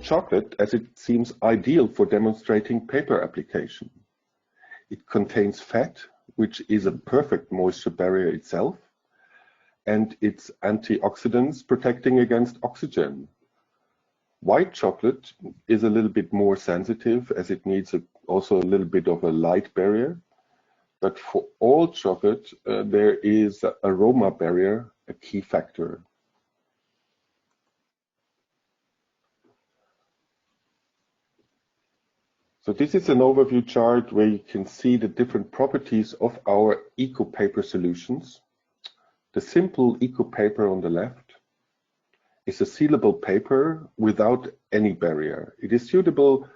chocolate as it seems ideal for demonstrating paper application. It contains fat, which is a perfect moisture barrier itself, and its antioxidants protecting against oxygen. White chocolate is a little bit more sensitive as it needs also a little bit of a light barrier. But for all chocolate, there is an aroma barrier, a key factor. So this is an overview chart where you can see the different properties of our eco paper solutions. The simple eco paper on the left is a sealable paper without any barrier. It is suitable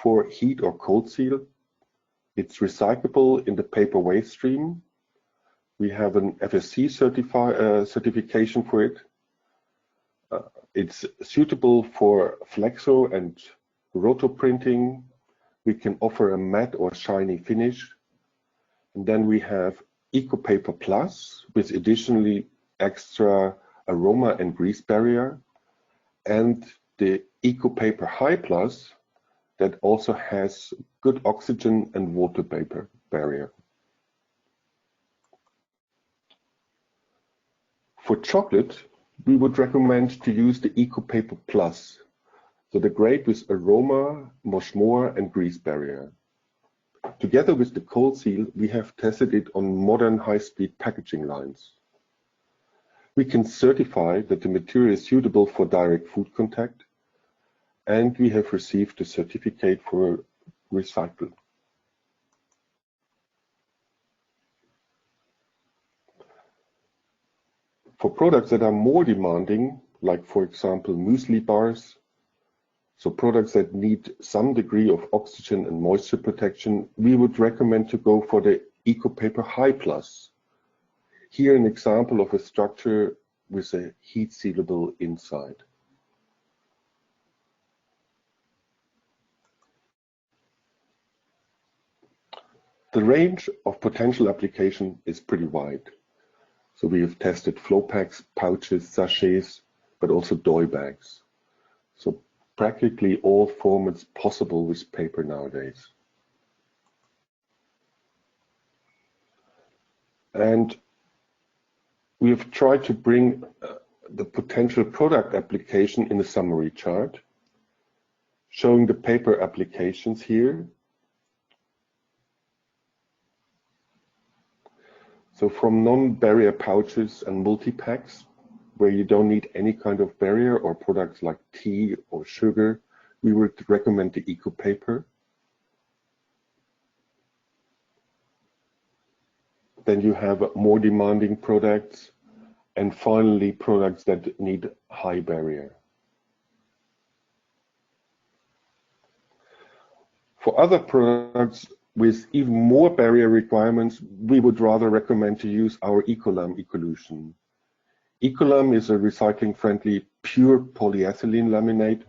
for heat or cold seal. It's recyclable in the paper waste stream. We have an FSC certification for it. It's suitable for flexo and roto printing. We can offer a matte or shiny finish. And then we have Eco Paper Plus with additionally extra aroma and grease barrier, and the Eco Paper High Plus that also has good oxygen and water vapor barrier. For chocolate, we would recommend to use the Eco Paper Plus, so the grade with aroma, moisture and grease barrier. Together with the cold seal, we have tested it on modern high-speed packaging lines. We can certify that the material is suitable for direct food contact, and we have received a certificate for recycle. For products that are more demanding, like for example muesli bars, so products that need some degree of oxygen and moisture protection, we would recommend to go for the Eco Paper High Plus. Here an example of a structure with a heat sealable inside. The range of potential application is pretty wide. So we have tested flow packs, pouches, sachets, but also doy bags. So practically all formats possible with paper nowadays. And we have tried to bring the potential product application in a summary chart, showing the paper applications here. So from non-barrier pouches and multi-packs, where you don't need any kind of barrier, or products like tea or sugar, we would recommend the Eco Paper. Then you have more demanding products, and finally products that need high barrier. For other products with even more barrier requirements, we would rather recommend to use our ECOLUTION. ECOLUTION is a recycling-friendly pure polyethylene laminate